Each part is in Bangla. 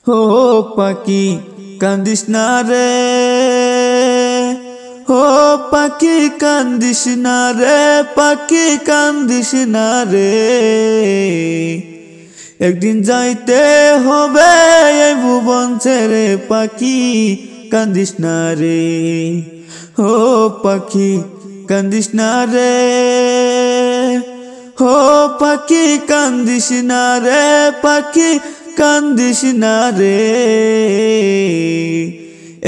हो पाखी कांदिस ना रे, हो पाखी कांदिस ना रे, पाखी कांदिस ना रे। একদিন যাইতে হবে এই ভুবন ছেড়ে, পাখি কান্দিস না রে, ও পাখি কান্দিস না রে, ও পাখি কান্দিস না রে, পাখি কান্দিস না রে।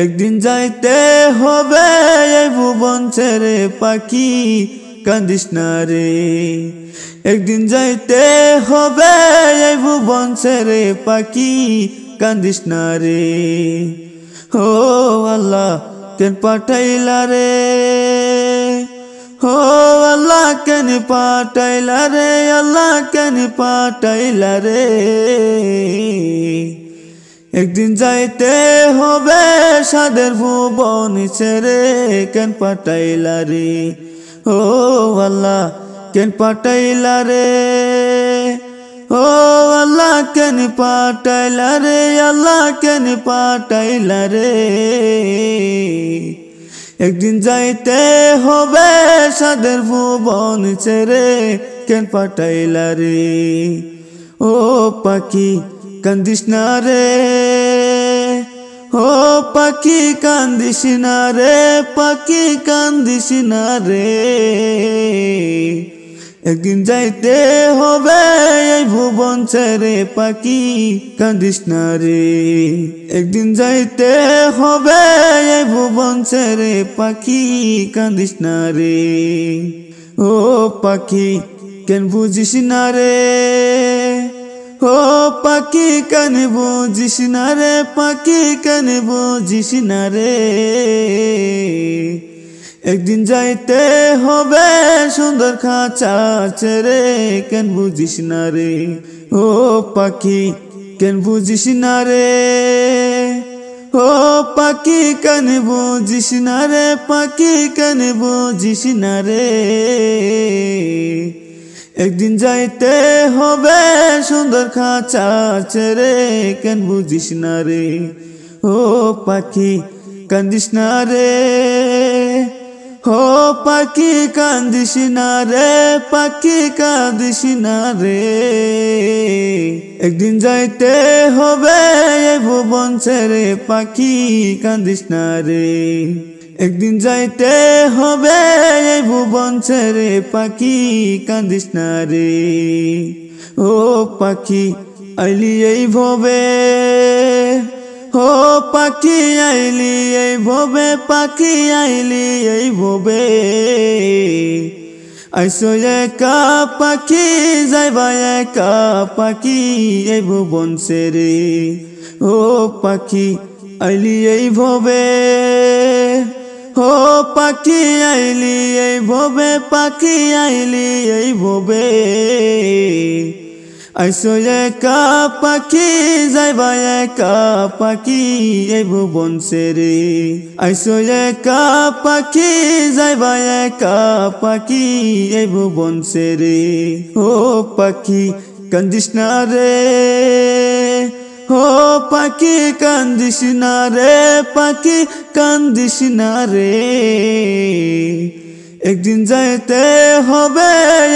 একদিন যাইতে হবে এই ভুবন ছেড়ে, পাখি কান্দিস না রে। একদিন যাইতে হবে এই ভুবন ছেড়ে, পাখি কান্দিস না রে। ও আল্লাহ কেন পাঠাইলা রে, ও আল্লাহ কেন পাঠাইলা রে, আল্লাহ কেন পাঠাইলা রে। একদিন যাইতে হবে সাদের ভুবন ছেড়ে, কেন পাঠাইলা রে, ও আল্লাহ কেন পাঠাইলা রে, ও আল্লাহ কেন পাঠাইলা রে, আল্লাহ কেন পাঠাইলা রে। একদিন যাইতে হবে সাদের ভুবন ছেড়ে, কেন পাঠাইলা রে, ও পাখি কান্দিস না রে, ও পাখি কান্দিস না রে, পাখি কান্দিস না রে। একদিন যাইতে হবে এই ভুবন ছেড়ে, পাখি কান্দিস না রে। একদিন যাইতে হবে এই ভুবন ছেড়ে, পাখি কান্দিস না রে। ও পাখি কেন বুঝিস না রে, ও পাখি কেন বুঝিস না রে, পাখি কেন বুঝিস না রে। একদিন যাইতে হবে সুন্দর খাঁচা ছেড়ে, কেন বুঝিস না রে, ও পাখি কেন বুঝিস না রে, ও পাখি কেন বুঝিস না রে, পাখি কেন বুঝিস না রে। একদিন যাইতে হবে সুন্দর খাঁচা ছেড়ে, কেন বুঝিস না রে, ও পাখি কান্দিস না রে, ও পাখি কান্দিস না রে, পাখি কান্দিস না রে। একদিন যাইতে হবে এই ভুবন ছেড়ে, পাখি কান্দিস না রে। একদিন যাইতে হবে এই ভুবন ছেড়ে, পাখি কান্দিস না রে। ও পাখি আইলি এই ভবে, ও পাখি আইলি এই ভবে, পাখি আইলি এই ভবে। আইসো একা পাখি যাইবা একা, পাখি এই ভুবন ছেড়ে, ও পাখি আইলি এই ভবে, ও পাখি আইলি এই ভবে, পাখি আইলি এই ভবে। আইসো একা পাখি যাইবা একা, পাখি এই ভুবন ছেড়ে। আইসো একা পাখি যাইবা একা, পাখি এই ভুবন ছেড়ে। ও পাখি কান্দিস না রে, ও পাখি কান্দিস না রে, পাখি কান্দিস না রে। একদিন যাইতে হবে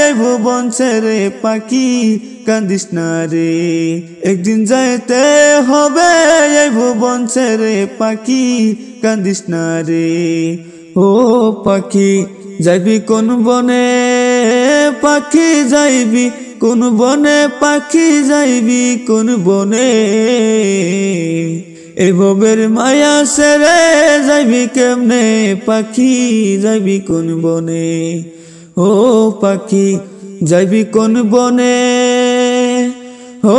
এই ভুবন ছেড়ে, পাখি কান্দিস না রে। একদিন যাইতে হবে এই ভুবন ছেড়ে, পাখি কান্দিস না রে। ও পাখি যাইবি কোন বনে, পাখি যাইবি কোন বনে, পাখি যাইবি কোন বনে। এই ভবের মায়া ছেড়ে যাইবি কেমনে, পাখি যাইবি কোন বনে, ও পাখি যাইবি কোন বনে, ও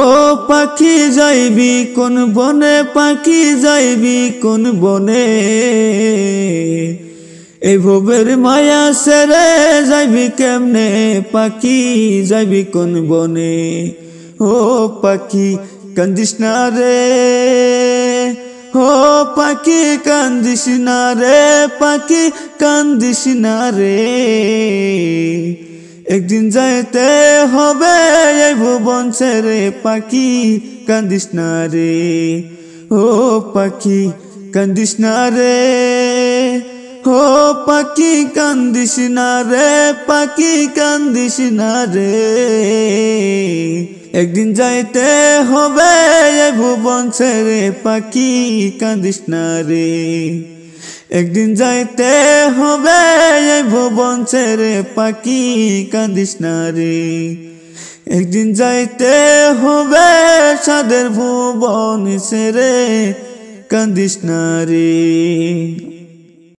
পাখি যাইবি কোন বনে, পাখি যাইবি কোন বনে। এই ভবের মায়া ছেড়ে যাইবি কেমনে, পাখি যাইবি কোন বনে। ও পাখি কান্দিস না রে, ও পাখি কান্দিস না রে, পাখি কান্দিস না রে। একদিন যাইতে হবে এই ভুবন ছেড়ে পাখি কান্দিস না রে, ও পাখি কান্দিস না রে, ও পাখি কান্দিস না রে, পাখি কান্দিস না রে। একদিন যাইতে হবে এই ভুবন ছেড়ে পাখি কান্দিস না রে, একদিন যাইতে হবে এই ভুবন ছেড়ে পাখি কান্দিস না রে, একদিন যাইতে হবে সাদের ভুবন ছেড়ে কান্দিস না রে।